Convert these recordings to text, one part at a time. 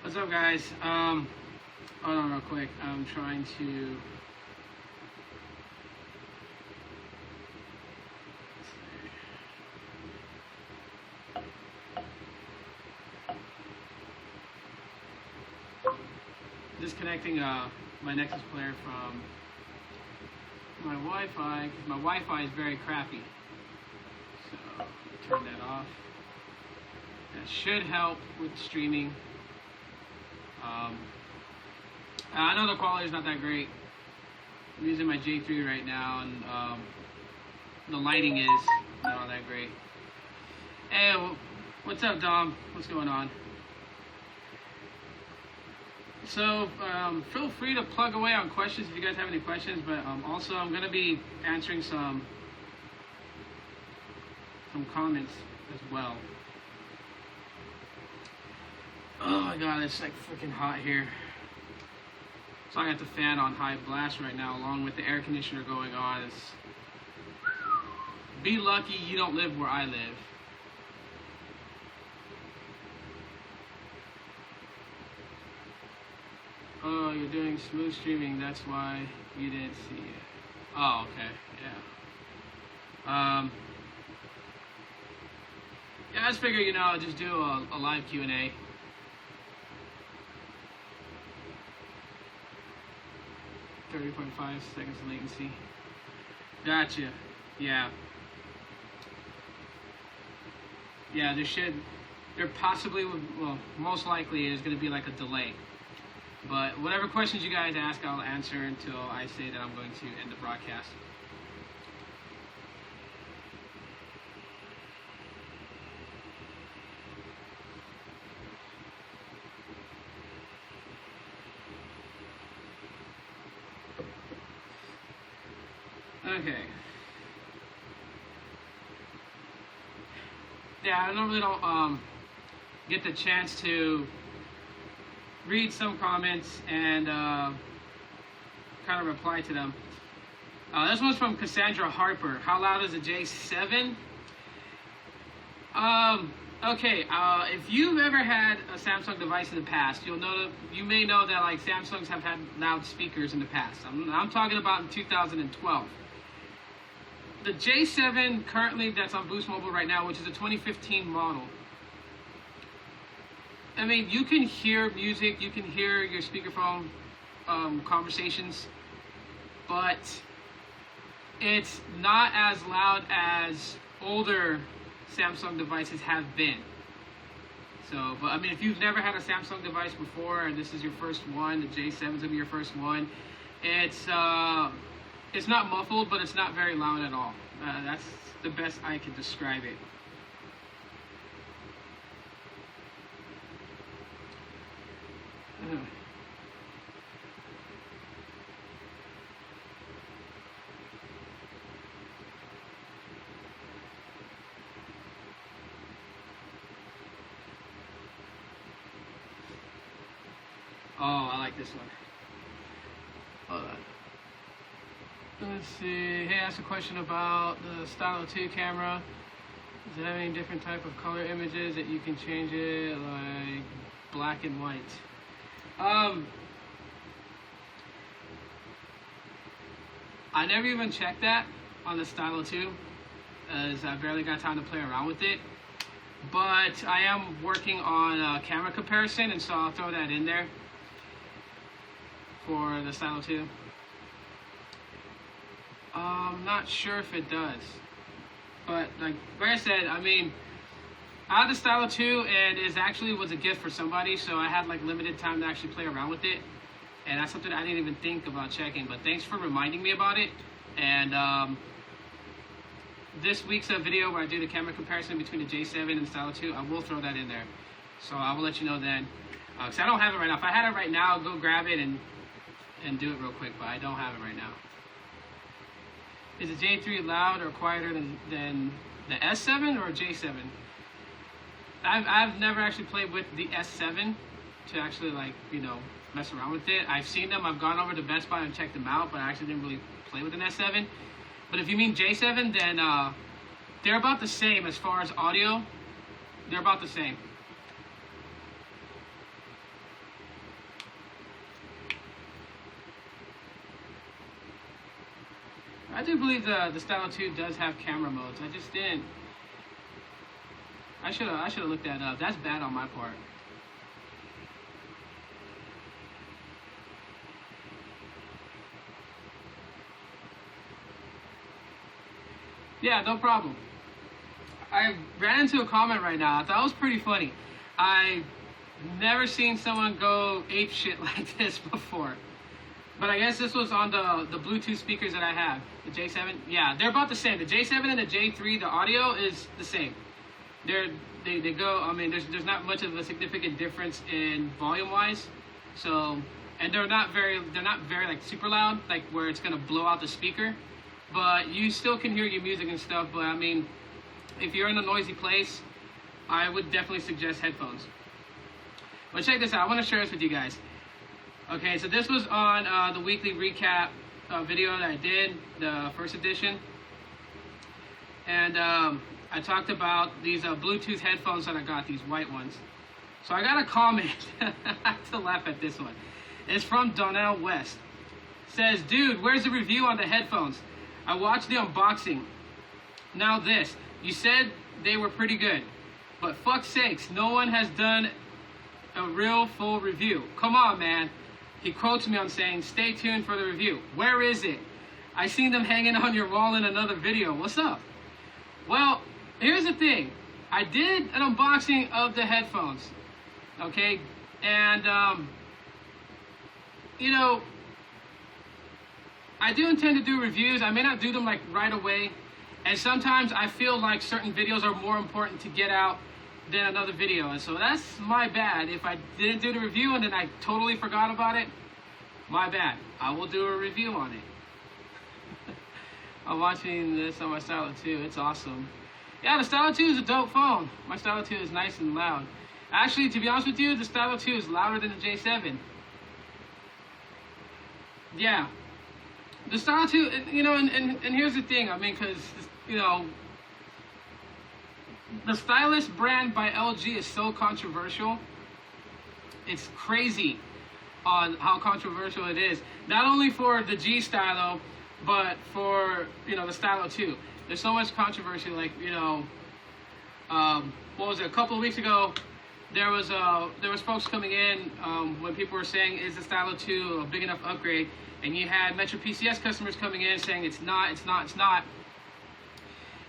What's up, guys? Hold on real quick. I'm trying to... disconnecting my Nexus player from my Wi-Fi, because my Wi-Fi is very crappy. So, turn that off. That should help with streaming. I know the quality is not that great. I'm using my J3 right now, and the lighting is not all that great. Hey, what's up, Dom? What's going on? So, feel free to plug away on questions if you guys have any questions, but also I'm going to be answering some comments as well. Oh my god, it's like freaking hot here. So I got the fan on high blast right now, along with the air conditioner going on. Be lucky you don't live where I live. Oh, you're doing smooth streaming, that's why you didn't see it. Oh, okay, yeah. Yeah, I just figured, I'll just do a live Q&A. .5 seconds latency. Gotcha. Yeah. Yeah, there possibly would, well, most likely is going to be like a delay. But whatever questions you guys ask, I'll answer until I say that I'm going to end the broadcast. Okay. Yeah, I normally don't get the chance to read some comments and kind of reply to them. This one's from Cassandra Harper. How loud is a J7? Okay, if you've ever had a Samsung device in the past, you may know that like Samsungs have had loud speakers in the past. I'm talking about in 2012. The J7 currently that's on Boost Mobile right now, which is a 2015 model. I mean, you can hear music, you can hear your speakerphone conversations, but it's not as loud as older Samsung devices have been. So, but I mean, if you've never had a Samsung device before and this is your first one, the J7's gonna be your first one, it's not muffled, but it's not very loud at all. That's the best I can describe it. Oh, I like this one. Hold on. Let's see. Hey, asked a question about the Stylo 2 camera. Does it have any different type of color images that you can change it, like black and white? I never even checked that on the Stylo 2, as I barely got time to play around with it. But I am working on camera comparison, and so I'll throw that in there for the Stylo 2. I'm not sure if it does, but like I said, I mean, I had the Stylo 2 and it was a gift for somebody, so I had like limited time to actually play around with it, and that's something I didn't even think about checking, but thanks for reminding me about it. And this week's video where I do the camera comparison between the J7 and the Stylo 2, I will throw that in there, so I will let you know then, because I don't have it right now. If I had it right now, I'll go grab it and do it real quick, but I don't have it right now. Is the J3 loud or quieter than the S7 or J7? I've never actually played with the S7 to actually mess around with it. I've seen them. I've gone over to Best Buy and checked them out, but I actually didn't really play with an S7. But if you mean J7, then they're about the same as far as audio. They're about the same. do believe the Stylo 2 does have camera modes. I just didn't. I should have looked that up. That's bad on my part. Yeah, no problem. I ran into a comment right now. I thought it was pretty funny. I never seen someone go ape shit like this before. But I guess this was on the Bluetooth speakers that I have. The J7. Yeah, they're about the same. The J7 and the J3, the audio is the same. They go. I mean, there's not much of a significant difference in volume wise. So, and they're not very like super loud, like where it's gonna blow out the speaker. But you still can hear your music and stuff. But I mean, if you're in a noisy place, I would definitely suggest headphones. But check this out. I want to share this with you guys. Okay, so this was on the weekly recap video that I did, the first edition. And I talked about these Bluetooth headphones that I got, these white ones. So I got a comment. I have to laugh at this one. It's from Donnell West. Says, dude, where's the review on the headphones? I watched the unboxing. Now this, you said they were pretty good. But fuck's sakes, no one has done a real full review. Come on, man. He quotes me on saying, stay tuned for the review. Where is it? I seen them hanging on your wall in another video. What's up? Well, here's the thing. I did an unboxing of the headphones. Okay? And, you know, I do intend to do reviews. I may not do them like right away. And sometimes I feel like certain videos are more important to get out than another video. And so that's my bad. If I didn't do the review and then I totally forgot about it, my bad. I will do a review on it. I'm watching this on my Stylo 2. It's awesome. Yeah, the Stylo 2 is a dope phone. My Stylo 2 is nice and loud. Actually, to be honest with you, the Stylo 2 is louder than the J7. Yeah. The Stylo 2, you know, and here's the thing. I mean, because, you know, the Stylus brand by LG is so controversial. It's crazy on how controversial it is. Not only for the G Stylo, but for, you know, the Stylo 2. There's so much controversy. Like, you know, what was it? A couple of weeks ago, there was folks coming in when people were saying, is the Stylo 2 a big enough upgrade? And you had Metro PCS customers coming in saying it's not.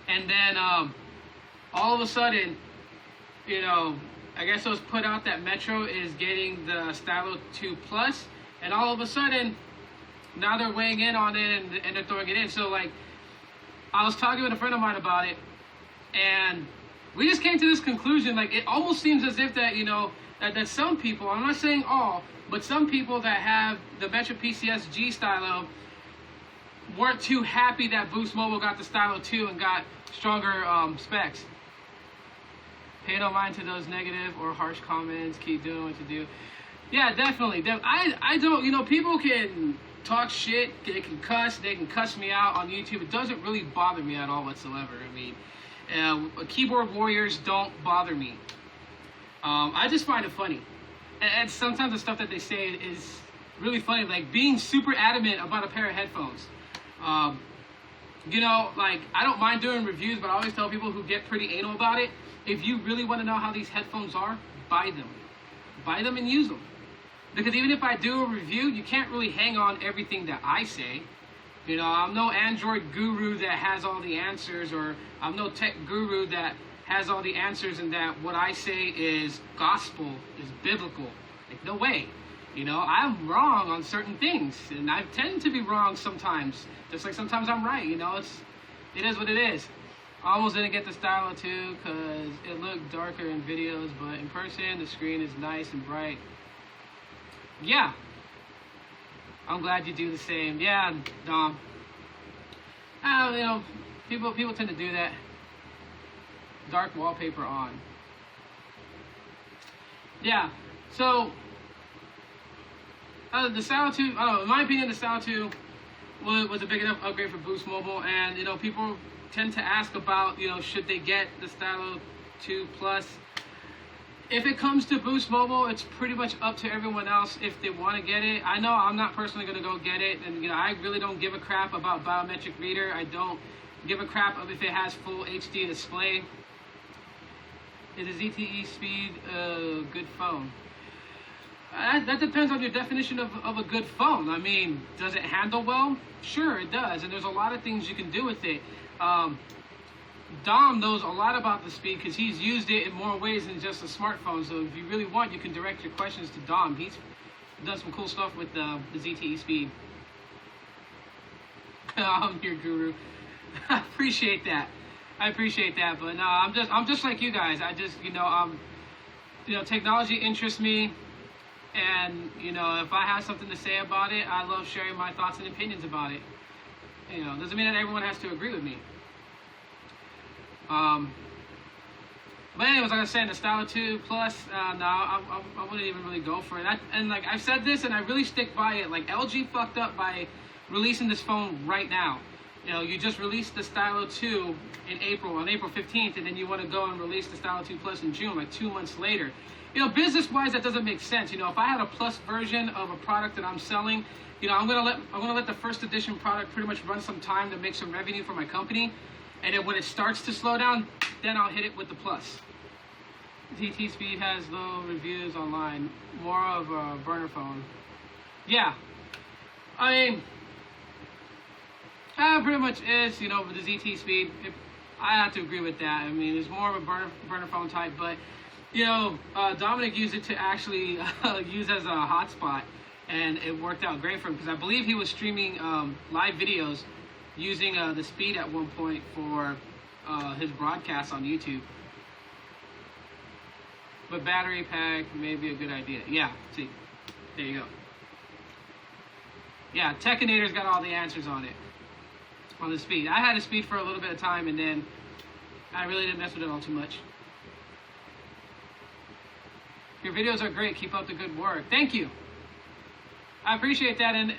And then all of a sudden, you know, I guess it was put out that Metro is getting the Stylo 2 Plus, and all of a sudden, now they're weighing in on it and they're throwing it in. So, like, I was talking with a friend of mine about it, and we just came to this conclusion. Like, it almost seems as if that, you know, that some people, I'm not saying all, but some people that have the Metro PCS G Stylo weren't too happy that Boost Mobile got the Stylo 2 and got stronger specs. Pay no mind to those negative or harsh comments. Keep doing what you do. Yeah, definitely. I don't, you know, people can talk shit. They can cuss me out on YouTube. It doesn't really bother me at all whatsoever. I mean, keyboard warriors don't bother me. I just find it funny. And sometimes the stuff that they say is really funny. Like being super adamant about a pair of headphones. You know, like, I don't mind doing reviews, but I always tell people who get pretty anal about it, if you really want to know how these headphones are, buy them. Buy them and use them. Because even if I do a review, you can't really hang on everything that I say. You know, I'm no Android guru that has all the answers, or I'm no tech guru that has all the answers and that what I say is gospel, is biblical. Like, no way. You know, I'm wrong on certain things, and I tend to be wrong sometimes. Just like sometimes I'm right, you know, it is what it is. I almost didn't get the Stylo 2 because it looked darker in videos, but in person, the screen is nice and bright. Yeah. I'm glad you do the same. Yeah, Dom. You know, people tend to do that. Dark wallpaper on. Yeah, so the Stylo 2, in my opinion, the Stylo 2 was a big enough upgrade for Boost Mobile, and, you know, people tend to ask about, you know, should they get the Stylo 2 Plus? If it comes to Boost Mobile, it's pretty much up to everyone else if they want to get it. I know I'm not personally going to go get it, and I really don't give a crap about biometric reader. I don't give a crap if it has full HD display. Is a ZTE Speed a good phone? That depends on your definition of a good phone. I mean, does it handle well? Sure, it does, and there's a lot of things you can do with it. Dom knows a lot about the Speed because he's used it in more ways than just a smartphone. So if you really want, you can direct your questions to Dom. He's done some cool stuff with the ZTE Speed. I'm your guru. I appreciate that. But no, I'm just like you guys. I just, technology interests me, and if I have something to say about it, I love sharing my thoughts and opinions about it. Doesn't mean that everyone has to agree with me. But anyways, like I said, the Stylo 2 Plus, no, I wouldn't even really go for it. And I've said this, and I really stick by it. Like, LG fucked up by releasing this phone right now. You just released the Stylo 2 on April 15th, and then you want to go and release the Stylo 2 Plus in June, like 2 months later. Business-wise, that doesn't make sense. If I had a Plus version of a product that I'm selling, I'm gonna let the first edition product pretty much run some time to make some revenue for my company. And then when it starts to slow down, then I'll hit it with the Plus. ZT Speed has low reviews online. More of a burner phone. Yeah. I mean, pretty much is, with the ZT Speed. I have to agree with that. I mean, it's more of a burner phone type. But, Dominic used it to actually use as a hotspot. And it worked out great for him because I believe he was streaming live videos using the Speed at one point for his broadcast on YouTube. But battery pack may be a good idea. Yeah, see, there you go. Yeah, Techinator's got all the answers on it, on the Speed. I had a Speed for a little bit of time, and then I really didn't mess with it all too much. Your videos are great. Keep up the good work. Thank you. I appreciate that, and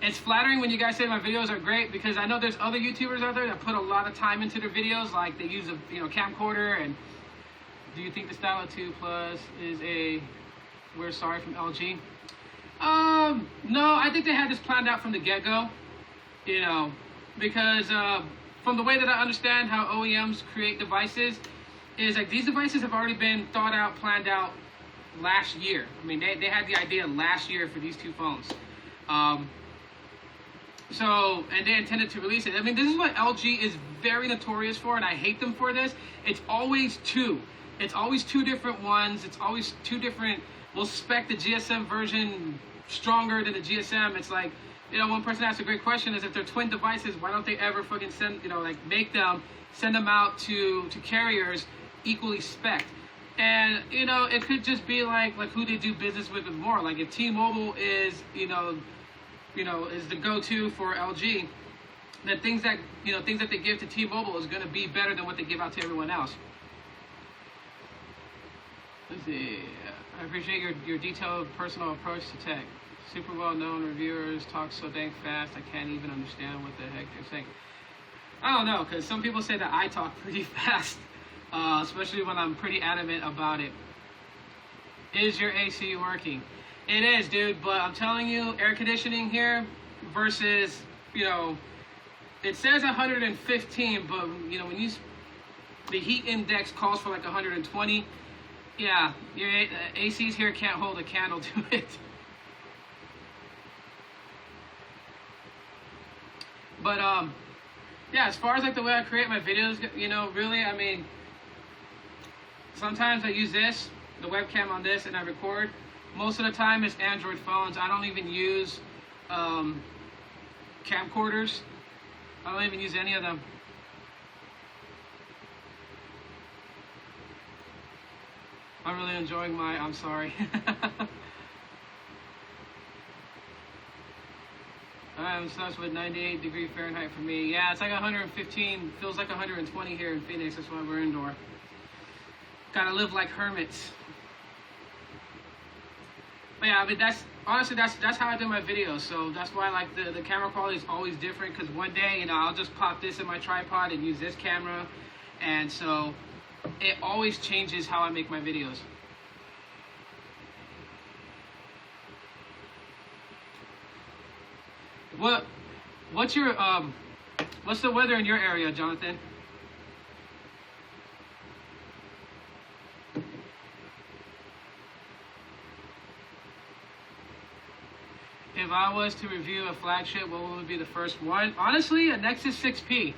it's flattering when you guys say my videos are great because I know there's other YouTubers out there that put a lot of time into their videos, like they use a camcorder. And do you think the Stylo 2 Plus is we're sorry from LG? No, I think they had this planned out from the get-go, because from the way that I understand how OEMs create devices is like these devices have already been thought out, planned out last year. I mean, they had the idea last year for these two phones. And they intended to release it. I mean, this is what LG is very notorious for, and I hate them for this. It's always two. It's always two different ones. It's always two different. We'll spec the GSM version stronger than the GSM. It's like, one person asked a great question is if they're twin devices, why don't they ever fucking send, send them out to carriers equally spec'd? And, it could just be like who they do business with more. Like if T-Mobile is, is the go-to for LG, then things that they give to T-Mobile is going to be better than what they give out to everyone else. Let's see. I appreciate your detailed personal approach to tech. Super well-known reviewers talk so dang fast I can't even understand what the heck they're saying. I don't know, because some people say that I talk pretty fast, especially when I'm pretty adamant about it. Is your AC working? It is, dude, but I'm telling you, air conditioning here versus, it says 115, but, when the heat index calls for like 120, yeah, your ACs here can't hold a candle to it. But, yeah, as far as like the way I create my videos, really, I mean, sometimes I use this, the webcam on this, and I record. Most of the time it's Android phones. I don't even use camcorders. I don't even use any of them. I'm really enjoying I'm sorry. I'm obsessed with 98 degree Fahrenheit for me. Yeah, it's like 115, feels like 120 here in Phoenix. That's why we're indoor. Gotta live like hermits. But yeah, I mean, that's how I do my videos. So that's why like the camera quality is always different, because one day, I'll just pop this in my tripod and use this camera. And so it always changes how I make my videos. What's the weather in your area, Jonathan? If I was to review a flagship, what would be the first one? Honestly, a Nexus 6P.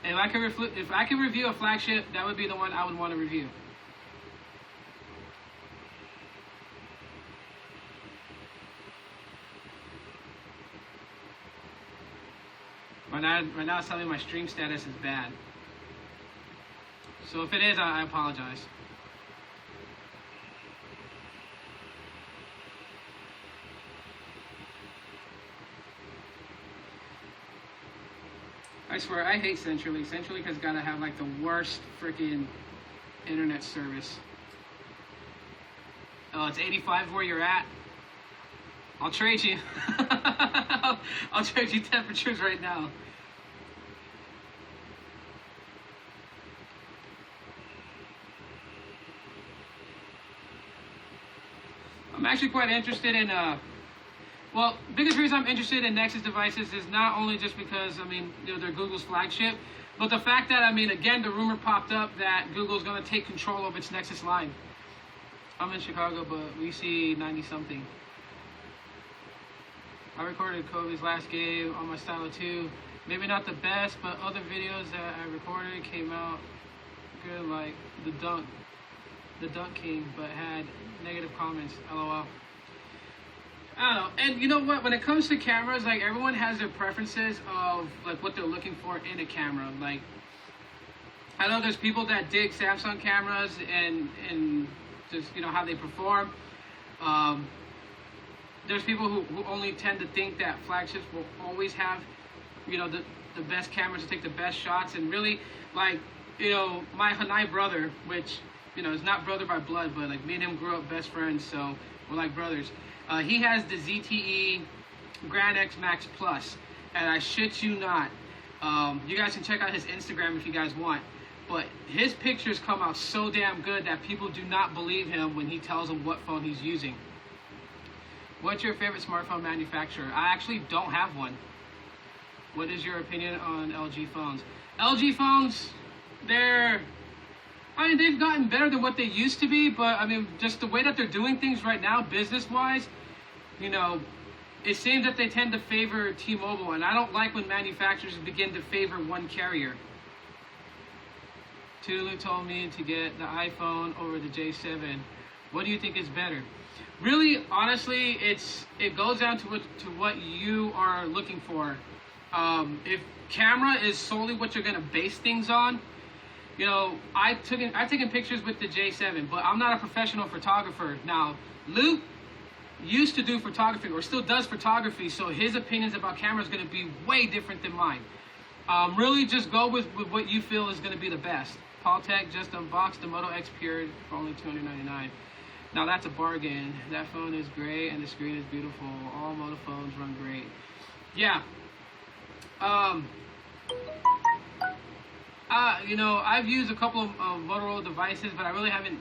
If I could review a flagship, that would be the one I would want to review. Right now it's telling me my stream status is bad. So if it is, I apologize. I swear, I hate CenturyLink. CenturyLink has got to have like the worst freaking internet service. Oh, it's 85 where you're at. I'll trade you. I'll trade you temperatures right now. I'm actually quite interested in, well, biggest reason I'm interested in Nexus devices is not only just because, I mean, you know, they're Google's flagship, but the fact that, I mean, again, the rumor popped up that Google's going to take control of its Nexus line. I'm in Chicago, but we see 90-something. I recorded Kobe's last game on my Stylo 2. Maybe not the best, but other videos that I recorded came out good, like the Dunk King, but had negative comments. Aloha. I don't know. And you know what? When it comes to cameras, like everyone has their preferences of like what they're looking for in a camera. Like I know there's people that dig Samsung cameras and just, you know, how they perform. There's people who only tend to think that flagships will always have, you know, the best cameras to take the best shots. And really, like, you know, my Hanai brother, which, you know, is not brother by blood, but like me and him grew up best friends, so we're like brothers. He has the ZTE Grand X Max Plus, and I shit you not. You guys can check out his Instagram if you guys want, but his pictures come out so damn good that people do not believe him when he tells them what phone he's using. What's your favorite smartphone manufacturer? I actually don't have one. What is your opinion on LG phones? LG phones, they've gotten better than what they used to be, but I mean, just the way that they're doing things right now, business-wise, you know, it seems that they tend to favor T-Mobile, and I don't like when manufacturers begin to favor one carrier. Tulu told me to get the iPhone over the J7. What do you think is better? Really, honestly, it goes down to what you are looking for. If camera is solely what you're gonna base things on, you know, I've taken pictures with the J7, but I'm not a professional photographer. Now, Luke used to do photography, or still does photography, so his opinions about camera is gonna be way different than mine. Really, just go with what you feel is gonna be the best. Paul Tech just unboxed the Moto X Pure for only $299. Now that's a bargain. That phone is great and the screen is beautiful. All Moto phones run great. Yeah. You know, I've used a couple of Motorola devices, but I really haven't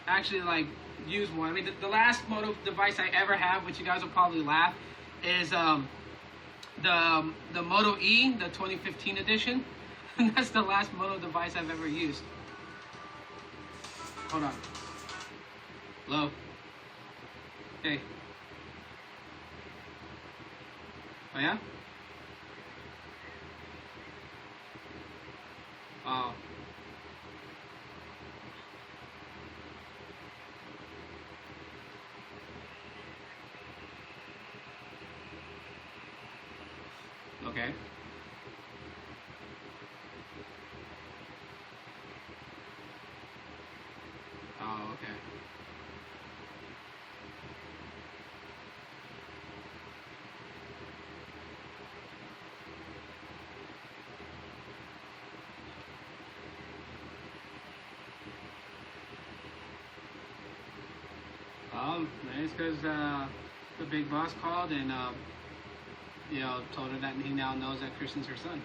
actually like used one. I mean, the last Moto device I ever have, which you guys will probably laugh, is the Moto E, the 2015 edition. That's the last Moto device I've ever used. Hold on. Hello. Hey. Oh yeah? Oh. Okay. Oh, okay. It's because the big boss called and you know, told her that he now knows that Kristen's her son.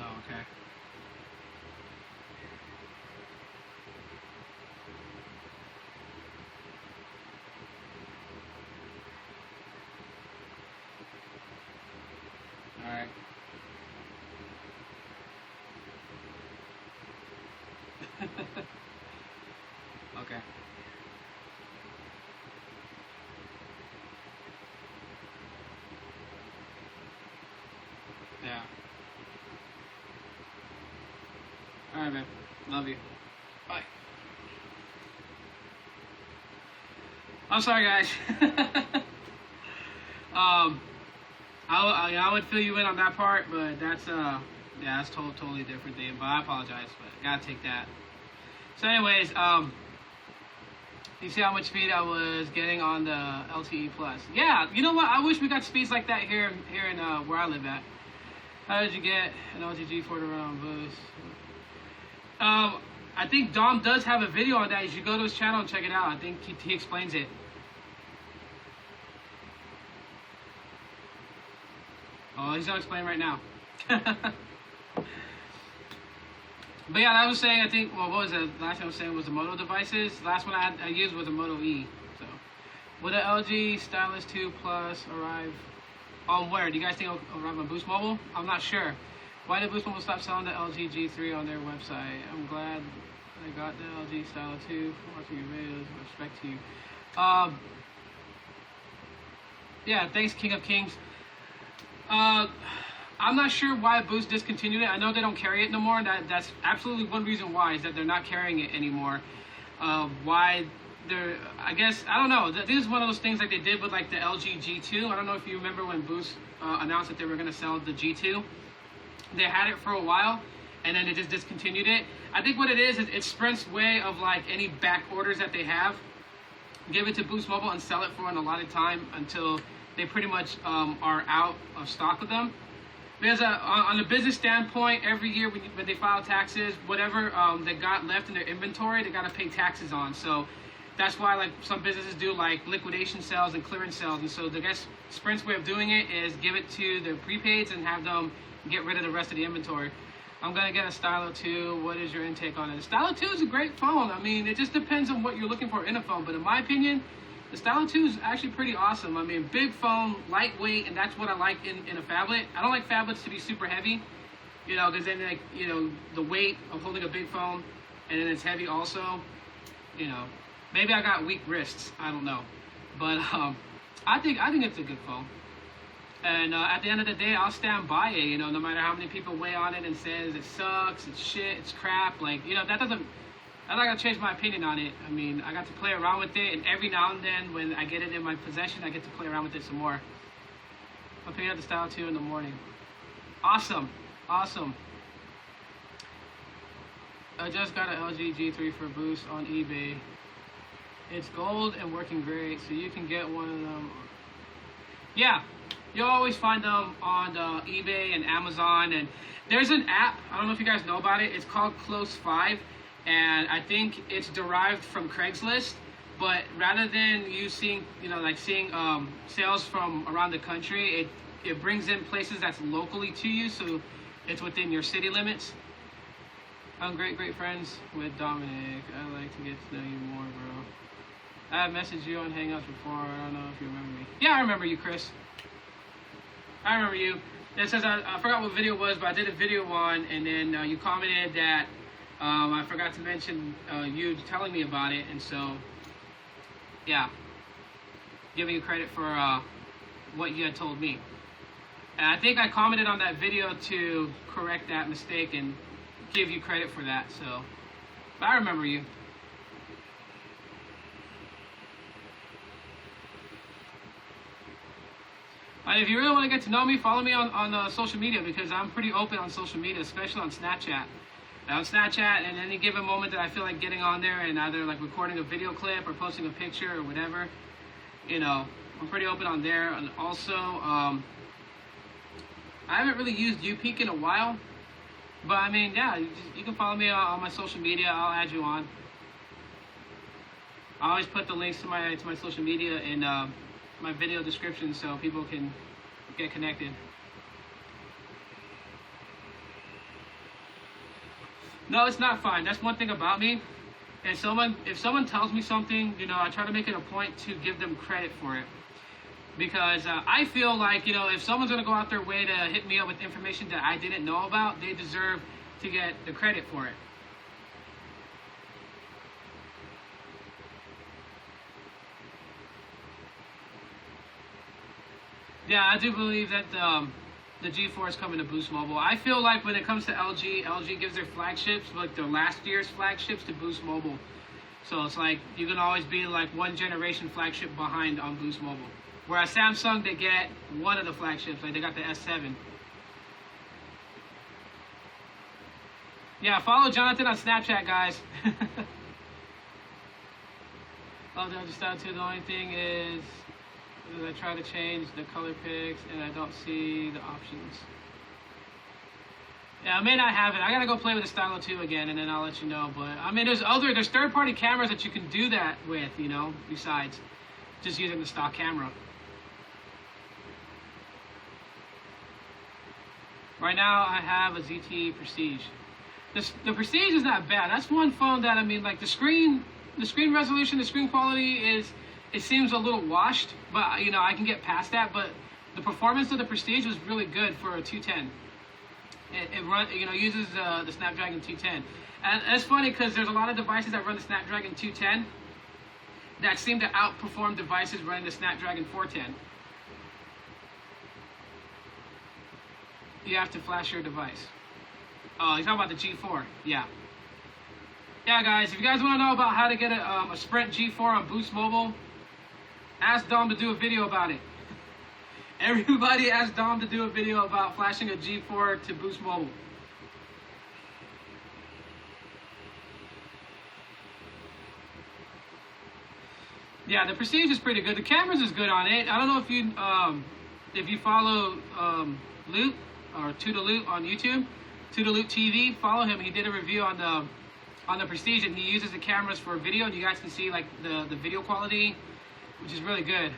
Oh, okay. All right. Okay. Yeah. All right, man. Love you. Bye. I'm sorry, guys. I would fill you in on that part, but that's yeah, that's totally different thing. But I apologize, but gotta take that. So, anyways, you see how much speed I was getting on the LTE Plus? Yeah, you know what? I wish we got speeds like that here in where I live at. How did you get an LTG for to run on Boost? I think Dom does have a video on that. You should go to his channel and check it out. I think he explains it. Oh, he's gonna explain right now. But yeah, I was saying, I think, well, what was the last thing I was saying was the Moto devices. The last one I used was a Moto E. So, will the LG Stylus 2 Plus arrive on where? Do you guys think it'll arrive on Boost Mobile? I'm not sure. Why did Boost Mobile stop selling the LG G3 on their website? I'm glad I got the LG Stylus 2 for watching your videos. Respect to you. Yeah, thanks, King of Kings. I'm not sure why Boost discontinued it. I know they don't carry it no more. That's absolutely one reason why, is that they're not carrying it anymore. Why they're, I guess, I don't know. This is one of those things like they did with like the LG G2. I don't know if you remember when Boost announced that they were going to sell the G2. They had it for a while, and then they just discontinued it. I think what it is it's Sprint's way of like any back orders that they have, give it to Boost Mobile and sell it for an allotted time until they pretty much are out of stock of them. Because on a business standpoint, every year when they file taxes, whatever they got left in their inventory, they got to pay taxes on. So that's why like some businesses do like liquidation sales and clearance sales. And so I guess Sprint's way of doing it is give it to their prepaids and have them get rid of the rest of the inventory. I'm going to get a Stylo 2. What is your intake on it? The Stylo 2 is a great phone. I mean, it just depends on what you're looking for in a phone. But in my opinion, the Stylo 2 is actually pretty awesome. I mean, big phone, lightweight, and that's what I like in a phablet. I don't like phablets to be super heavy, you know, because then, like, you know, the weight of holding a big phone, and then it's heavy also, you know. Maybe I got weak wrists. I don't know. But I think it's a good phone. And at the end of the day, I'll stand by it, you know, no matter how many people weigh on it and says it sucks, it's shit, it's crap. Like, you know, I'm not going to change my opinion on it. I mean, I got to play around with it, and every now and then when I get it in my possession, I get to play around with it some more. I'll pick up the Stylo 2 in the morning. Awesome. Awesome. I just got an LG G3 for Boost on eBay. It's gold and working great, so you can get one of them. Yeah, you'll always find them on eBay and Amazon. And there's an app, I don't know if you guys know about it, it's called Close 5. And I think it's derived from Craigslist, but rather than you seeing, you know, like seeing sales from around the country, it brings in places that's locally to you, so it's within your city limits. I'm great friends with Dominic. I'd like to get to know you more, bro. I have messaged you on Hangouts before. I don't know if you remember me. Yeah, I remember you, Chris. I remember you. It says I forgot what video it was, but I did a video on, and then you commented that I forgot to mention you telling me about it, and so, yeah, giving you credit for what you had told me. And I think I commented on that video to correct that mistake and give you credit for that, so, but I remember you. If you really want to get to know me, follow me on social media, because I'm pretty open on social media, especially on Snapchat. On Snapchat, and any given moment that I feel like getting on there and either like recording a video clip or posting a picture or whatever, you know, I'm pretty open on there. And also, I haven't really used UPeak in a while, but I mean, yeah, you can follow me on my social media. I'll add you on. I always put the links to my social media in my video description so people can get connected. No, it's not fine. That's one thing about me. And if someone tells me something, I try to make it a point to give them credit for it. Because I feel like, if someone's going to go out their way to hit me up with information that I didn't know about, they deserve to get the credit for it. Yeah, I do believe that the G4 is coming to Boost Mobile. I feel like when it comes to LG gives their flagships, like their last year's flagships, to Boost Mobile. So it's like you can always be like one generation flagship behind on Boost Mobile. Whereas Samsung, they get one of the flagships, like they got the S7. Yeah, follow Jonathan on Snapchat, guys. Oh, they'll just start to. The only thing is I try to change the color picks and I don't see the options. Yeah, I may not have it. I gotta go play with the Stylo 2 again, and then I'll let you know. But I mean, there's third-party cameras that you can do that with, besides just using the stock camera. Right now, I have a ZTE Prestige. The Prestige is not bad. That's one phone that, I mean, like the screen resolution, the screen quality it seems a little washed, but I can get past that. But the performance of the Prestige was really good for a 210. It uses the Snapdragon 210, and it's funny because there's a lot of devices that run the Snapdragon 210 that seem to outperform devices running the Snapdragon 410. You have to flash your device. Oh, you're talking about the G4, yeah. Yeah, guys, if you guys want to know about how to get a Sprint G4 on Boost Mobile, ask Dom to do a video about it. Everybody asked Dom to do a video about flashing a G4 to Boost Mobile. Yeah, the Prestige is pretty good. The cameras is good on it. I don't know if you follow Loot or Loot on YouTube, Loot TV. Follow him. He did a review on the Prestige, and he uses the cameras for video, and you guys can see like the video quality, which is really good.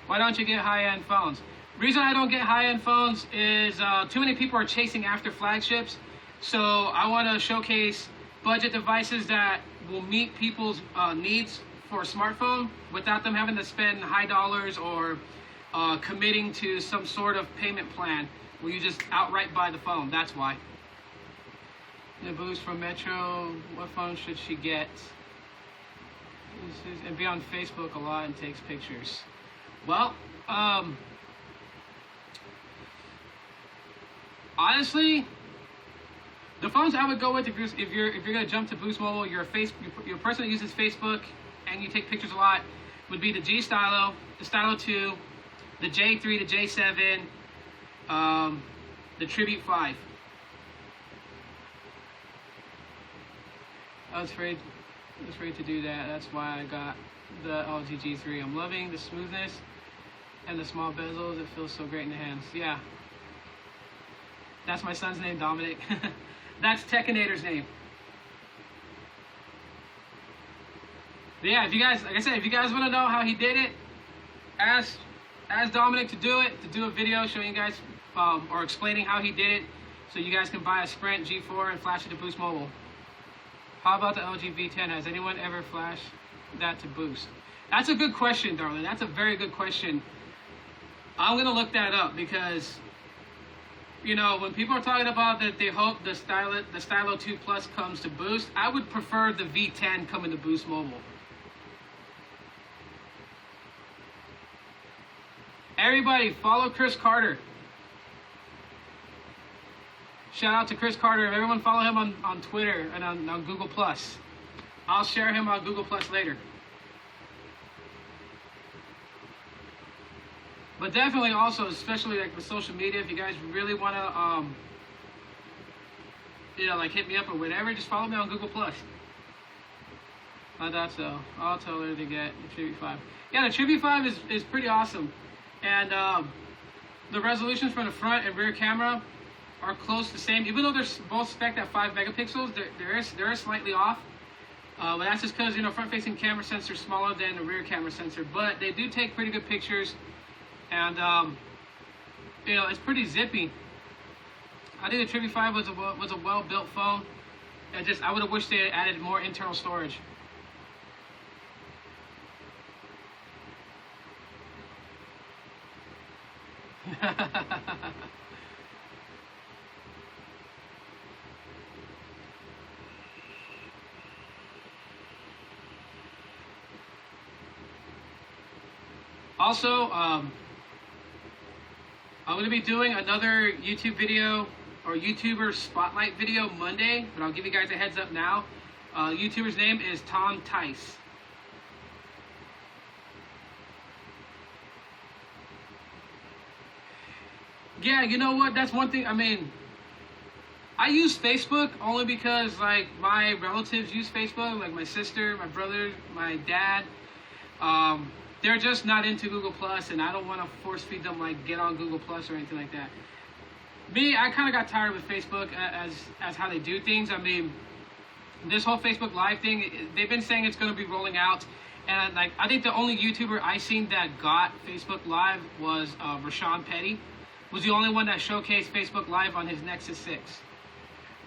Why don't you get high-end phones? The reason I don't get high-end phones is too many people are chasing after flagships. So I want to showcase budget devices that will meet people's needs for a smartphone without them having to spend high dollars or committing to some sort of payment plan where you just outright buy the phone. That's why. The Boost from Metro. What phone should she get? And be on Facebook a lot and takes pictures. Well, honestly, the phones I would go with if you're gonna jump to Boost Mobile, you're a person that uses Facebook and you take pictures a lot, would be the G Stylo, the Stylo 2, the J3, the J7, the Tribute 5. I was afraid to do that. That's why I got the LG G3. I'm loving the smoothness and the small bezels. It feels so great in the hands. Yeah. That's my son's name, Dominic. That's Tekinator's name. But yeah, if you guys want to know how he did it, ask Dominic to do a video showing you guys or explaining how he did it, so you guys can buy a Sprint G4 and flash it to Boost Mobile. How about the LG V10? Has anyone ever flashed that to Boost? That's a good question, darling. That's a very good question. I'm gonna look that up because, when people are talking about that they hope the Stylo 2 Plus comes to Boost, I would prefer the V10 coming to Boost Mobile. Everybody, follow Chris Carter. Shout out to Chris Carter. Everyone follow him on Twitter and on Google+. I'll share him on Google+ later. But definitely also, especially like with social media, if you guys really want to, like hit me up or whatever, just follow me on Google+. I thought so. I'll tell her to get the Tribute 5. Yeah, the Tribute 5 is pretty awesome. And the resolutions from the front and rear camera are close to the same. Even though they're both spec'd at 5 megapixels, they're slightly off. But that's just because, front-facing camera sensor is smaller than the rear camera sensor. But they do take pretty good pictures. And, it's pretty zippy. I think the Tribute 5 was a well-built phone. I would have wished they had added more internal storage. Also, I'm going to be doing another YouTube video or YouTuber spotlight video Monday, but I'll give you guys a heads up now. YouTuber's name is Tom Tice. Yeah, you know what? That's one thing. I mean, I use Facebook only because like my relatives use Facebook, like my sister, my brother, my dad. They're just not into Google Plus, and I don't want to force feed them like get on Google Plus or anything like that. Me, I kind of got tired with Facebook as how they do things. I mean, this whole Facebook Live thing, they've been saying it's going to be rolling out, and like I think the only YouTuber I seen that got Facebook Live was Rashawn Petty. Was the only one that showcased Facebook Live on his Nexus 6.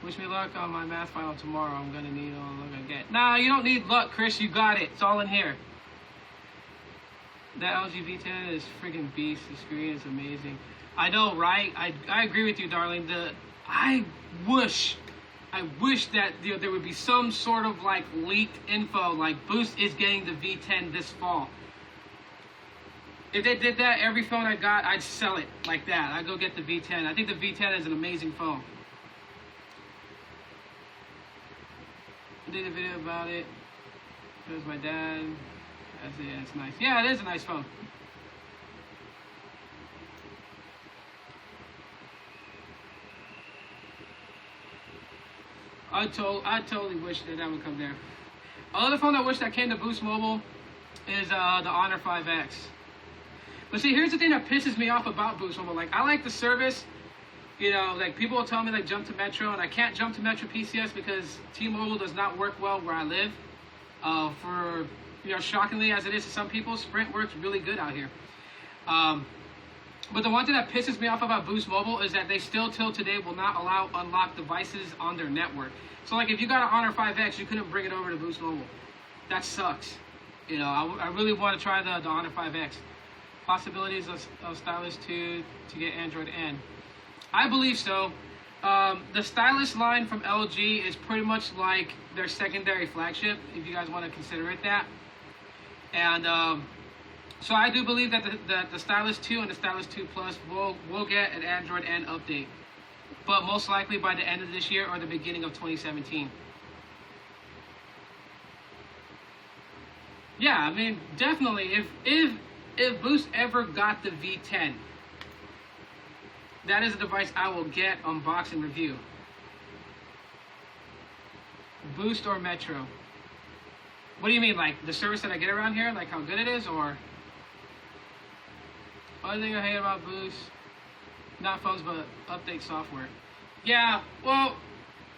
Wish me luck on my math final tomorrow. I'm gonna need all I'm gonna get. Nah, you don't need luck, Chris. You got it. It's all in here. That LG V10 is freaking beast. The screen is amazing. I know, right? I agree with you, darling. I wish that there would be some sort of like leaked info, like Boost is getting the V10 this fall. If they did that, every phone I got, I'd sell it like that. I'd go get the V10. I think the V10 is an amazing phone. I did a video about it. It was my dad. Yeah, it's nice. Yeah, it is a nice phone. I totally wish that would come there. Another phone I wish that came to Boost Mobile is the Honor 5X. But see, here's the thing that pisses me off about Boost Mobile. Like, I like the service. You know, like people will tell me like jump to Metro, and I can't jump to Metro PCS because T-Mobile does not work well where I live. For shockingly as it is to some people, Sprint works really good out here. But the one thing that pisses me off about Boost Mobile is that they still till today will not allow unlocked devices on their network. So like if you got an Honor 5X, you couldn't bring it over to Boost Mobile. That sucks. You know, I really want to try the Honor 5X. Possibilities of Stylus 2 to get Android N. I believe so. The Stylus line from LG is pretty much like their secondary flagship, if you guys want to consider it that. And so I do believe that the Stylus 2 and the Stylus 2 Plus will get an Android N update, but most likely by the end of this year or the beginning of 2017. Yeah, I mean, definitely. If Boost ever got the V10, that is a device I will get, unbox, and review. Boost or Metro? What do you mean, like the service that I get around here, like how good it is, or? Only thing I hate about Boost, not phones, but update software. Yeah, well,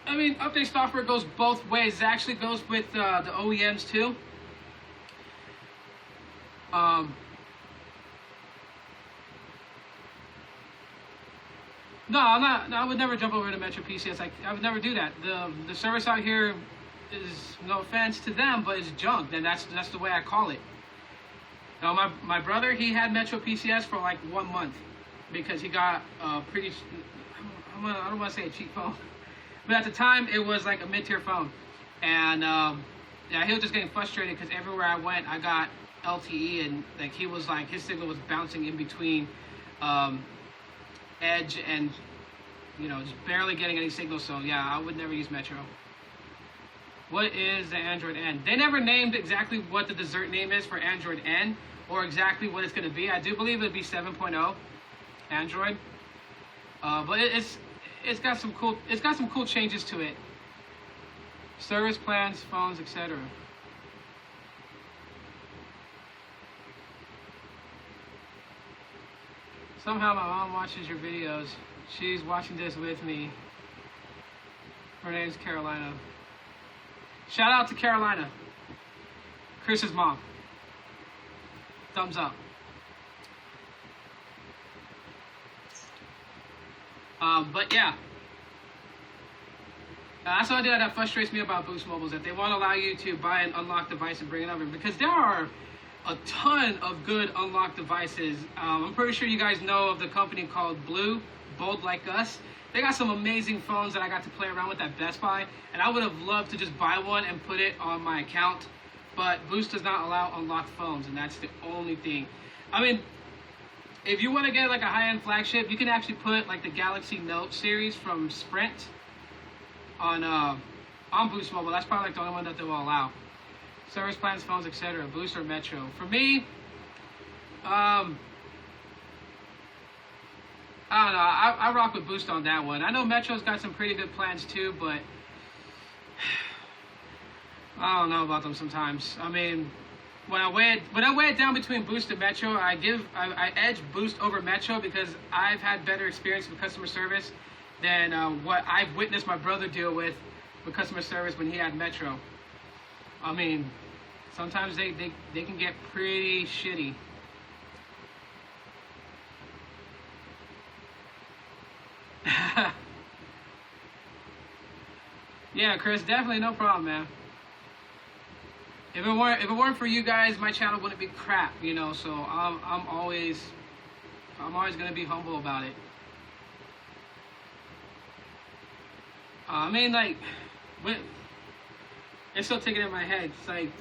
I mean, update software goes both ways. It actually goes with the OEMs too. No, I'm not. No, I would never jump over to Metro PCS. I would never do that. The service out here is, no offense to them, but it's junk. And that's the way I call it. Now, my brother, he had Metro PCS for like 1 month because he got a pretty, I don't want to say a cheap phone, but at the time it was like a mid-tier phone. And yeah, he was just getting frustrated because everywhere I went, I got LTE, and like he was like, his signal was bouncing in between Edge and just barely getting any signal. So yeah, I would never use Metro. What is the Android N? They never named exactly what the dessert name is for Android N, or exactly what it's going to be. I do believe it'll be 7.0 Android, but it's got some cool changes to it. Service plans, phones, etc. Somehow my mom watches your videos. She's watching this with me. Her name's Carolina. Shout out to Carolina. Chris's mom. Thumbs up. But yeah. That's the only thing that frustrates me about Boost Mobile is that they won't allow you to buy an unlocked device and bring it over, because there are a ton of good unlocked devices. I'm pretty sure you guys know of the company called Blue, Bold Like Us. They got some amazing phones that I got to play around with at Best Buy, and I would have loved to just buy one and put it on my account, but Boost does not allow unlocked phones, and that's the only thing. I mean, if you want to get like a high-end flagship, you can actually put like the Galaxy Note series from Sprint on Boost Mobile. That's probably like the only one that they will allow. Service plans, phones, etc. Boost or Metro. For me, I don't know. I rock with Boost on that one. I know Metro's got some pretty good plans too, but I don't know about them sometimes. I mean, when I weigh it down between Boost and Metro, I edge Boost over Metro because I've had better experience with customer service than what I've witnessed my brother deal with customer service when he had Metro. I mean, sometimes they can get pretty shitty. Yeah, Chris, definitely no problem, man. If it weren't for you guys, my channel wouldn't be crap, you know. So I'm always gonna be humble about it. I mean, like, it's still taking in my head. It's like,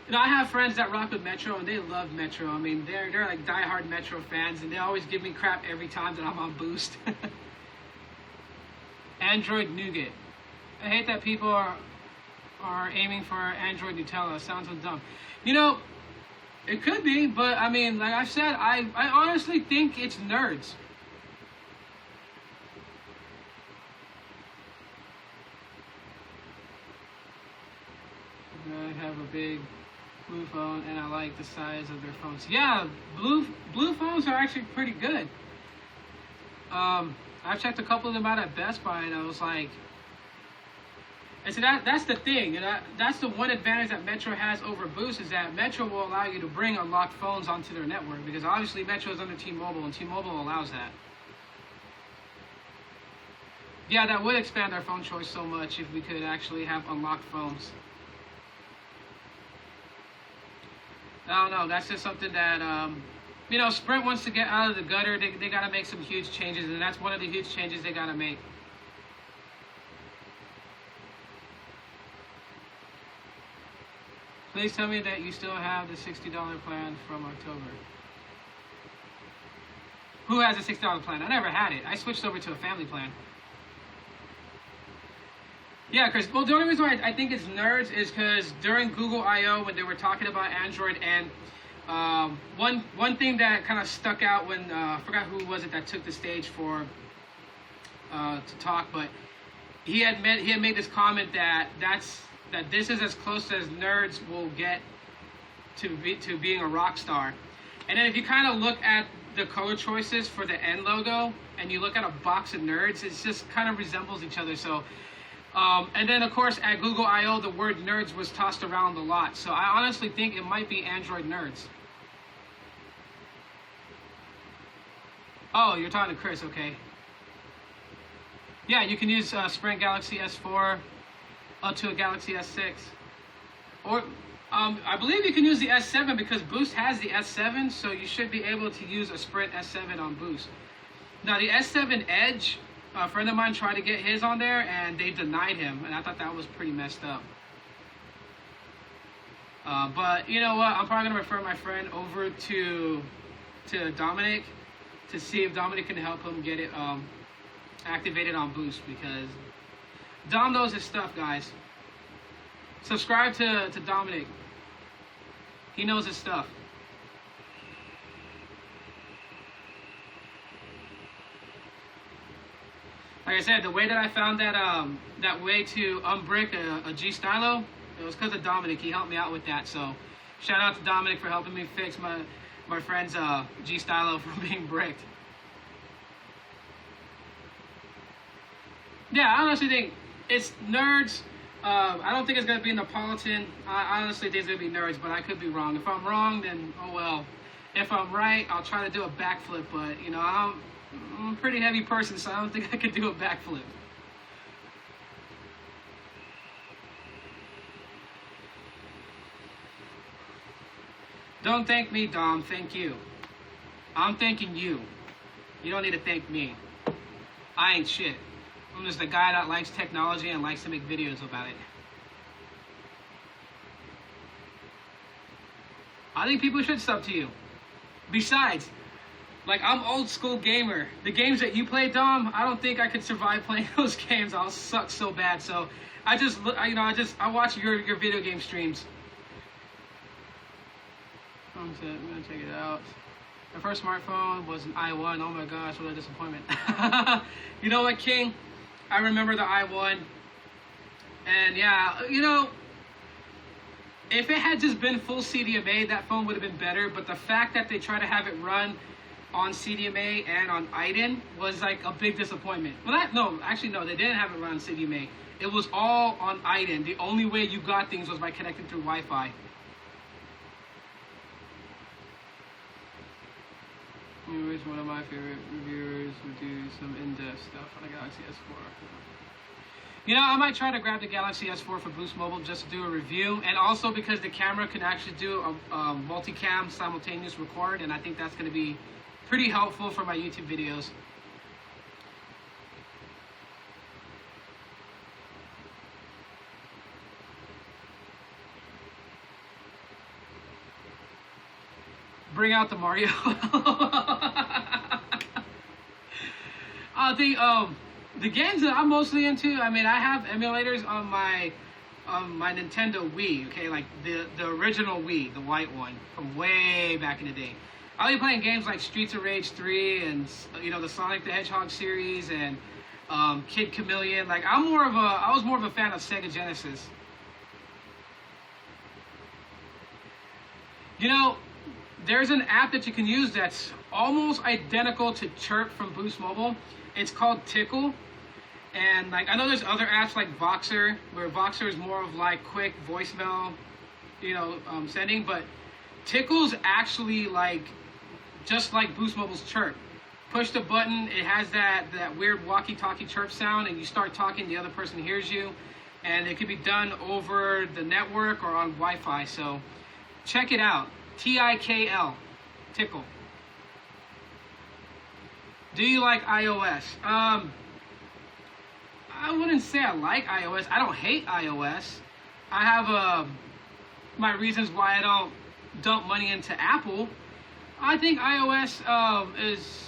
you know, I have friends that rock with Metro and they love Metro. I mean, they're like diehard Metro fans, and they always give me crap every time that I'm on Boost. Android Nougat. I hate that people are aiming for Android Nutella. It sounds so dumb. You know, it could be, but I mean, like I've said, I honestly think it's nerds. I have a big blue phone and I like the size of their phones. Yeah, blue phones are actually pretty good. I've checked a couple of them out at Best Buy, and I was like, and so that's the thing, and that's the one advantage that Metro has over Boost, is that Metro will allow you to bring unlocked phones onto their network, because obviously Metro is under T-Mobile, and T-Mobile allows that. Yeah, that would expand our phone choice so much if we could actually have unlocked phones. I don't know, that's just something that, you know, Sprint wants to get out of the gutter. They got to make some huge changes, and that's one of the huge changes they got to make. Please tell me that you still have the $60 plan from October. Who has a $60 plan? I never had it. I switched over to a family plan. Yeah, because, well, the only reason why I think it's nerds is because during Google I/O, when they were talking about Android, and one thing that kind of stuck out when I forgot who was it that took the stage for to talk, but he had made this comment that this is as close as nerds will get to being a rock star. And then if you kind of look at the color choices for the N logo, and you look at a box of nerds, it just kind of resembles each other. So. And then, of course, at Google I/O, the word nerds was tossed around a lot. So I honestly think it might be Android nerds. Oh, you're talking to Chris, okay. Yeah, you can use Sprint Galaxy S4 up to a Galaxy S6. Or, I believe you can use the S7 because Boost has the S7, so you should be able to use a Sprint S7 on Boost. Now, the S7 Edge, a friend of mine tried to get his on there, and they denied him, and I thought that was pretty messed up. But you know what? I'm probably gonna refer my friend over to Dominic to see if Dominic can help him get it activated on Boost, because Dom knows his stuff, guys. Subscribe to Dominic. He knows his stuff. Like I said, the way that I found that way to unbrick a G Stylo, it was because of Dominic. He helped me out with that. So shout out to Dominic for helping me fix my friend's G Stylo from being bricked. Yeah, I honestly think it's nerds. I don't think it's gonna be Neapolitan. I honestly think it's gonna be nerds, but I could be wrong. If I'm wrong, then oh well. If I'm right, I'll try to do a backflip. But you know, I'm a pretty heavy person, so I don't think I could do a backflip. Don't thank me, Dom. Thank you. I'm thanking you. You don't need to thank me. I ain't shit. I'm just a guy that likes technology and likes to make videos about it. I think people should sub to you. Besides, like, I'm old school gamer. The games that you play, Dom, I don't think I could survive playing those games. I'll suck so bad. So I watch your video game streams. I'm gonna check it out. My first smartphone was an i1. Oh my gosh, what a disappointment. You know what, King? I remember the i1. And yeah, you know, if it had just been full CDMA, that phone would have been better. But the fact that they try to have it run on CDMA and on IDEN was like a big disappointment. Well, no, they didn't have it run on CDMA. It was all on IDEN. The only way you got things was by connecting through Wi-Fi. One of my favorite reviewers would do some in-depth stuff on the Galaxy S4. You know, I might try to grab the Galaxy S4 for Boost Mobile just to do a review, and also because the camera can actually do a multicam simultaneous record, and I think that's going to be pretty helpful for my YouTube videos. Bring out the Mario. The games that I'm mostly into, I mean, I have emulators on my Nintendo Wii, okay, like the original Wii, the white one from way back in the day. I'll be playing games like Streets of Rage 3 and, you know, the Sonic the Hedgehog series and Kid Chameleon. Like, I was more of a fan of Sega Genesis. You know, there's an app that you can use that's almost identical to Chirp from Boost Mobile. It's called Tickle. And like, I know there's other apps like Voxer, where Voxer is more of like quick voicemail, you know, sending, but Tickle's actually like just like Boost Mobile's Chirp. Push the button, it has that weird walkie-talkie chirp sound, and you start talking, the other person hears you, and it can be done over the network or on Wi-Fi. So check it out. Tickl, Tickle. Do you like iOS? I wouldn't say I like iOS. I don't hate iOS. I have my reasons why I don't dump money into Apple. I think iOS is...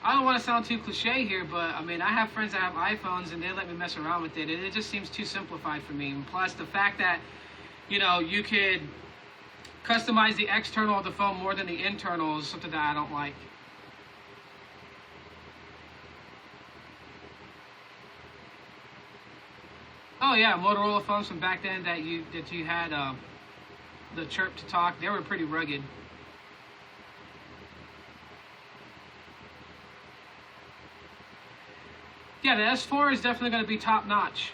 I don't want to sound too cliche here, but I mean, I have friends that have iPhones and they let me mess around with it, and it just seems too simplified for me. And plus, the fact that, you know, you could customize the external of the phone more than the internal is something that I don't like. Oh yeah, Motorola phones from back then that you had the chirp to talk. They were pretty rugged. Yeah, the S4 is definitely going to be top notch.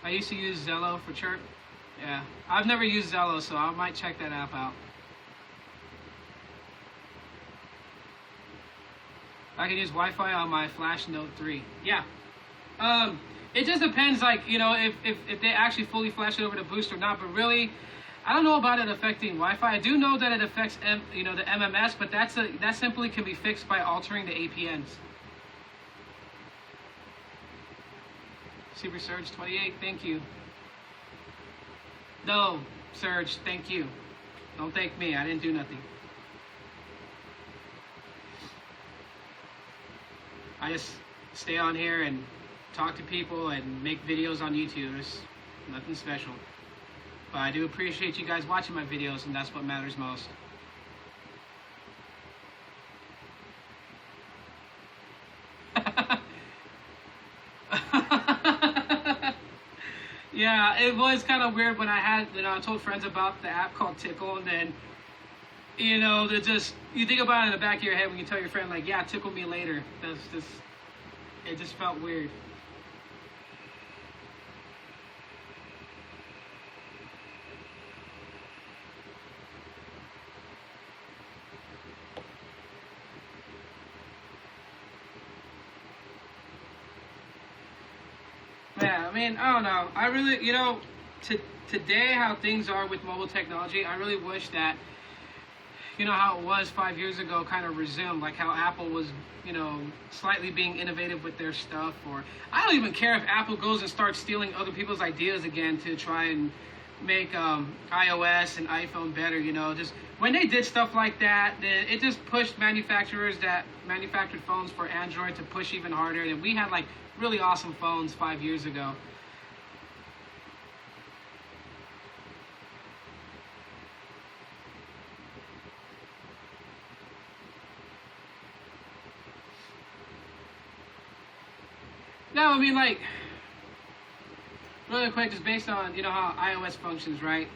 I used to use Zello for chirp. Yeah, I've never used Zello, so I might check that app out. I can use Wi-Fi on my Flash Note 3. Yeah. It just depends, like, you know, if they actually fully flash it over to Boost or not. But really, I don't know about it affecting Wi-Fi. I do know that it affects, the MMS, but that simply can be fixed by altering the APNs. Super Surge 28, thank you. No, Surge, thank you. Don't thank me. I didn't do nothing. I just stay on here and talk to people and make videos on YouTube. There's nothing special. But I do appreciate you guys watching my videos, and that's what matters most. Yeah, it was kind of weird when I told friends about the app called Tickle, and then, you know, you think about it in the back of your head when you tell your friend, like, yeah, tickle me later. It just felt weird. Yeah, I mean, I don't know. I really, you know, today, how things are with mobile technology, I really wish that, how it was 5 years ago kind of resumed, like how Apple was, slightly being innovative with their stuff. Or I don't even care if Apple goes and starts stealing other people's ideas again to try and make iOS and iPhone better. Just when they did stuff like that, it just pushed manufacturers that manufactured phones for Android to push even harder. And we had like really awesome phones 5 years ago. No, I mean, like, really quick, just based on, how iOS functions, right?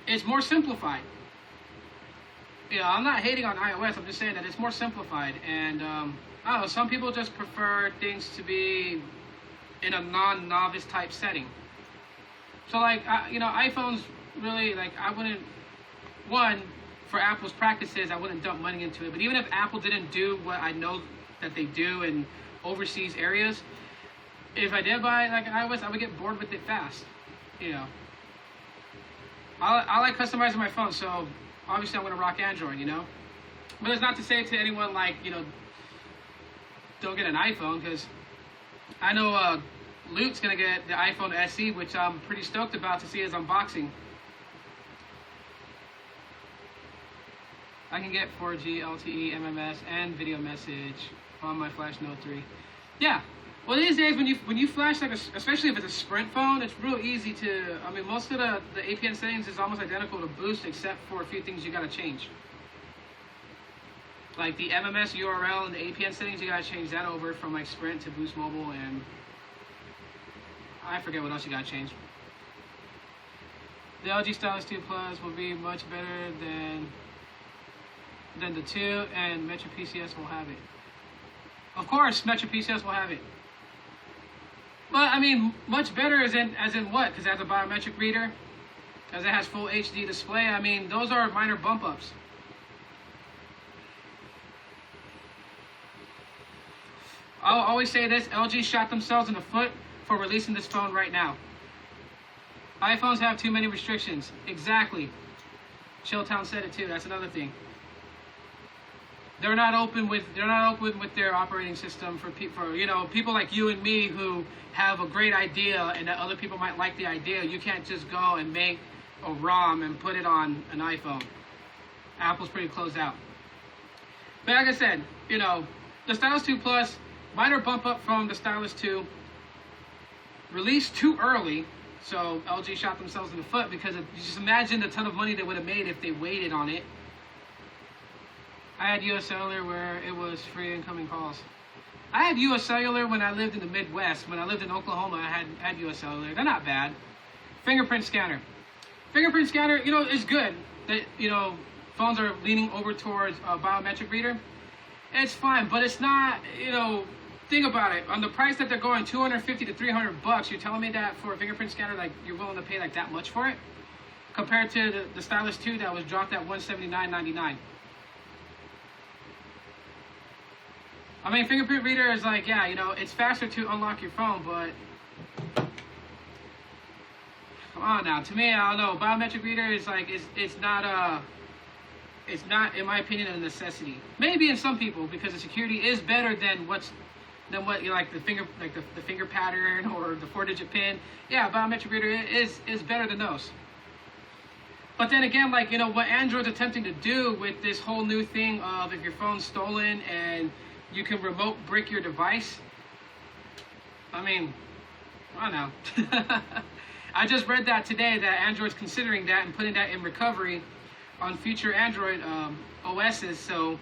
It's more simplified. I'm not hating on iOS. I'm just saying that it's more simplified. And, I don't know, some people just prefer things to be in a non-novice type setting. So, like, iPhones really, like, I wouldn't, for Apple's practices, I wouldn't dump money into it. But even if Apple didn't do what I know that they do in overseas areas, if I did buy like an iOS, I would get bored with it fast. I like customizing my phone, so obviously I'm gonna rock Android. But it's not to say to anyone like don't get an iPhone, because I know Luke's gonna get the iPhone SE, which I'm pretty stoked about to see his unboxing. I can get 4G, LTE, MMS, and video message on my Flash Note 3. Yeah. Well, these days when you flash, like especially if it's a Sprint phone, it's real easy to. I mean, most of the APN settings is almost identical to Boost, except for a few things you gotta change. Like the MMS URL and the APN settings, you gotta change that over from like Sprint to Boost Mobile, and I forget what else you gotta change. The LG Stylus 2 Plus will be much better than the 2, and Metro PCS will have it. Of course, Metro PCS will have it. But I mean, much better as in what? Because it has a biometric reader, because it has full HD display. I mean, those are minor bump ups. I'll always say this: LG shot themselves in the foot for releasing this phone right now. iPhones have too many restrictions. Exactly. Chilltown said it too. That's another thing. They're not open with their operating system for people like you and me who have a great idea and that other people might like the idea. You can't just go and make a ROM and put it on an iPhone. Apple's pretty closed out. But like I said, the Stylus 2 Plus, minor bump up from the Stylus 2, released too early, so LG shot themselves in the foot, because you just imagine the ton of money they would have made if they waited on it. I had US Cellular where it was free incoming calls. I had US Cellular when I lived in the Midwest. When I lived in Oklahoma, I had US Cellular. They're not bad. Fingerprint scanner. Fingerprint scanner, is good. That, phones are leaning over towards a biometric reader. It's fine, but it's not, think about it. On the price that they're going, $250 to $300, you're telling me that for a fingerprint scanner, like, you're willing to pay like that much for it? Compared to the Stylus 2 that was dropped at $179.99. I mean, fingerprint reader is like, yeah, it's faster to unlock your phone, but come on now. To me, I don't know. Biometric reader is like, it's not, in my opinion, a necessity. Maybe in some people, because the security is better than what the finger pattern or the 4-digit pin. Yeah, biometric reader is better than those. But then again, like, what Android's attempting to do with this whole new thing of if your phone's stolen and you can remote brick your device. I mean, I don't know. I just read that today, that Android's considering that and putting that in recovery on future Android OSs. So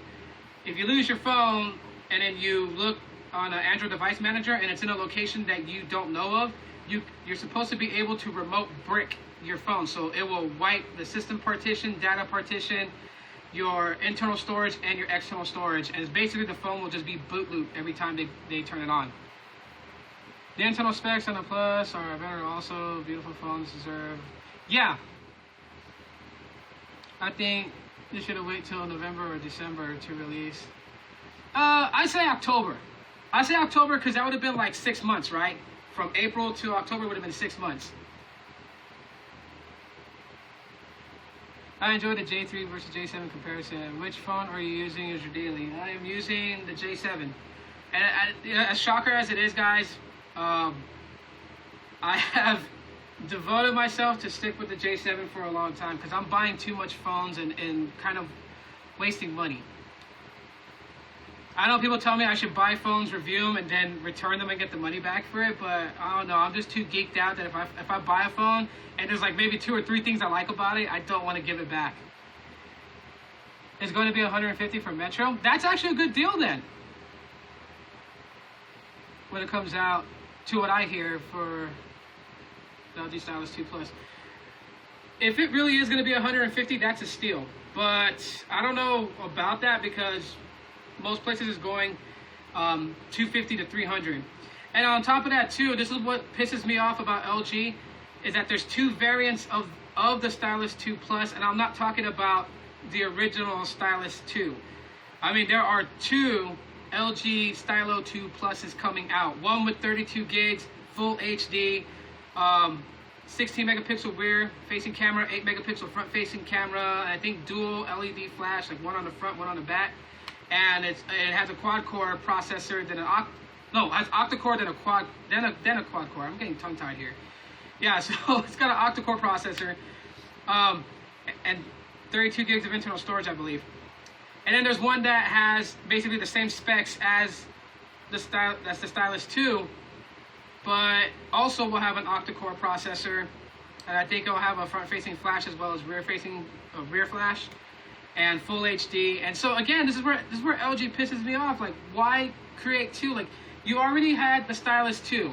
if you lose your phone and then you look on an Android device manager and it's in a location that you don't know of, you're supposed to be able to remote brick your phone. So it will wipe the system partition, data partition, your internal storage, and your external storage. And it's basically the phone will just be boot loop every time they turn it on. The internal specs on the Plus are better also. Beautiful phones deserve. Yeah. I think they should have waited till November or December to release. I say October. I say October because that would have been like 6 months, right? from April to October would have been 6 months. I enjoyed the J3 versus J7 comparison. Which phone are you using as your daily? I am using the J7. And as shocker as it is, guys, I have devoted myself to stick with the J7 for a long time because I'm buying too much phones and kind of wasting money. I know people tell me I should buy phones, review them, and then return them and get the money back for it, but I don't know. I'm just too geeked out that if I buy a phone and there's like maybe 2 or 3 things I like about it, I don't want to give it back. It's going to be $150 for Metro. That's actually a good deal then, when it comes out to what I hear for the LG Stylus 2 Plus. If it really is going to be $150, that's a steal. But I don't know about that because most places is going $250 to $300. And on top of that too, this is what pisses me off about LG, is that there's 2 variants of the Stylus 2 Plus, and I'm not talking about the original Stylus 2. I mean, there are 2 LG Stylo 2 Pluses coming out. One with 32 gigs, full HD, 16 megapixel rear facing camera, 8 megapixel front facing camera, I think dual LED flash, like one on the front, one on the back. And it has a quad core processor, then has octa-core, then a quad core. I'm getting tongue tied here. Yeah, so it's got an octa-core processor, and 32 gigs of internal storage, I believe. And then there's one that has basically the same specs as that's the Stylus 2, but also will have an octa-core processor, and I think it'll have a front-facing flash as well as rear-facing rear flash, and full HD. And so again, this is where LG pisses me off. Like, why create 2? Like, you already had the Stylus 2,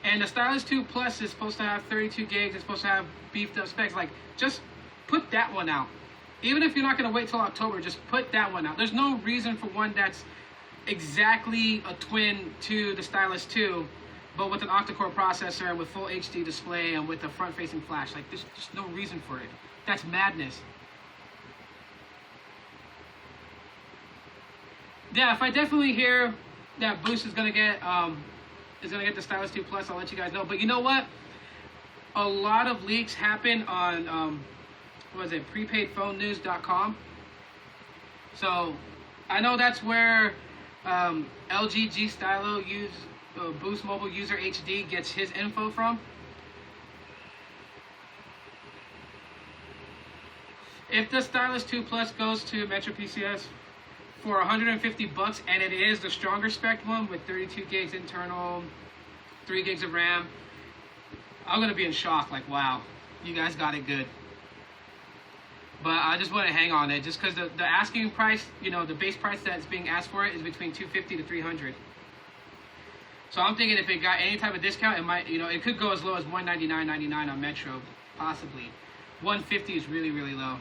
and the Stylus 2 Plus is supposed to have 32 gigs. It's supposed to have beefed up specs. Like, just put that one out. Even if you're not going to wait till October, just put that one out. There's no reason for one that's exactly a twin to the Stylus 2, but with an octa-core processor and with full HD display and with a front-facing flash. Like, there's just no reason for it. That's madness. Yeah, if I definitely hear that Boost is gonna get the Stylus 2 Plus, I'll let you guys know. But you know what? A lot of leaks happen on prepaidphonenews.com. So I know that's where LG G Stylo Boost Mobile User HD gets his info from. If the Stylus 2 Plus goes to Metro PCS for $150, and it is the stronger spec one with 32 gigs internal, 3 gigs of RAM, I'm gonna be in shock. Like, wow, you guys got it good. But I just want to hang on it, just because the asking price, the base price that's being asked for it is between $250 to $300. So I'm thinking if it got any type of discount, it might, it could go as low as $199.99 on Metro, possibly. $150 is really, really low.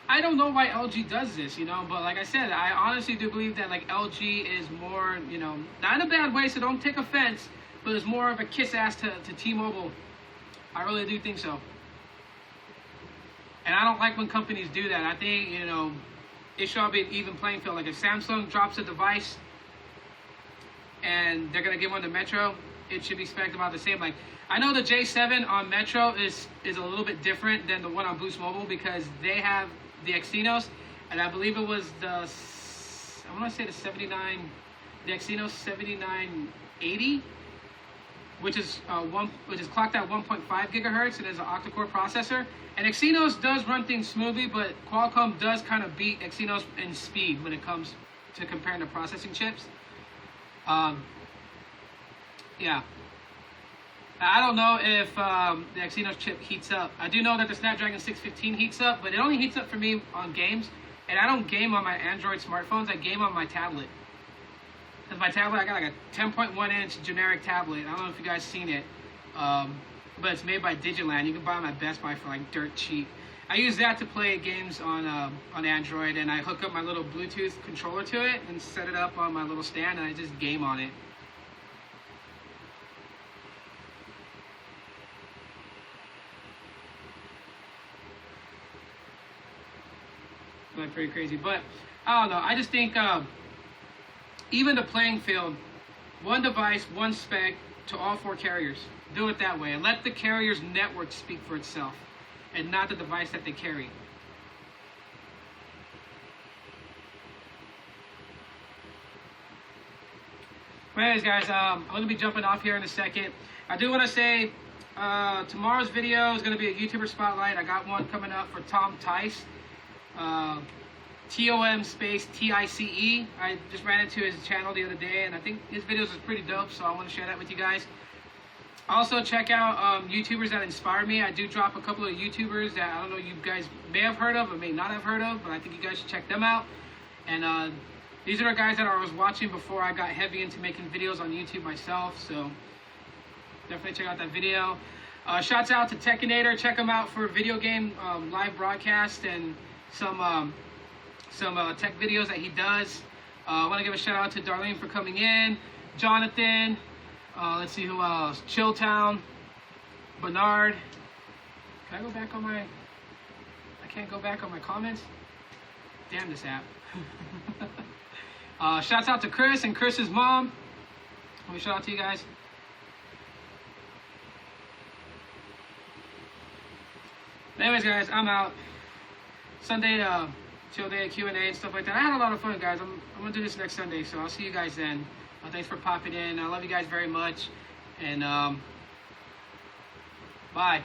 I don't know why LG does this, but like I said, I honestly do believe that like LG is more, not in a bad way, so don't take offense, but it's more of a kiss ass to T-Mobile. I really do think so. And I don't like when companies do that. I think, it should be an even playing field. Like if Samsung drops a device and they're going to give one to Metro, it should be expected about the same. Like, I know the J7 on Metro is a little bit different than the one on Boost Mobile because they have the Exynos, and I believe it was the Exynos 7980, which is clocked at 1.5 gigahertz and is an octa-core processor. And Exynos does run things smoothly, but Qualcomm does kind of beat Exynos in speed when it comes to comparing the processing chips. Yeah. I don't know if the Exynos chip heats up. I do know that the Snapdragon 615 heats up, but it only heats up for me on games. And I don't game on my Android smartphones. I game on my tablet. Because my tablet, I got like a 10.1-inch generic tablet. I don't know if you guys seen it. But it's made by Digiland. You can buy them at Best Buy for like dirt cheap. I use that to play games on Android, and I hook up my little Bluetooth controller to it and set it up on my little stand, and I just game on it. Like pretty crazy, but I don't know. I just think even the playing field, one device, one spec to all 4 carriers. Do it that way and let the carrier's network speak for itself and not the device that they carry. But anyways, guys, I'm going to be jumping off here in a second. I do want to say tomorrow's video is going to be a YouTuber spotlight. I got one coming up for Tom Tice. TOM space TICE. I just ran into his channel the other day, and I think his videos is pretty dope, so I want to share that with you guys. Also, check out YouTubers that inspire me. I do drop a couple of YouTubers that I don't know you guys may have heard of or may not have heard of, but I think you guys should check them out. And these are the guys that I was watching before I got heavy into making videos on YouTube myself, so definitely check out that video. Shouts out to Tekinator. Check him out for video game live broadcast and some tech videos that he does. I want to give a shout out to Darlene for coming in, Jonathan, let's see who else, Chilltown, Bernard. Can I go back on I can't go back on my comments? Damn this app. Shouts out to Chris and Chris's mom. Let me shout out to you guys. Anyways, guys, I'm out. Sunday, chill day, Q&A and stuff like that. I had a lot of fun, guys. I'm going to do this next Sunday, so I'll see you guys then. Thanks for popping in. I love you guys very much. And bye.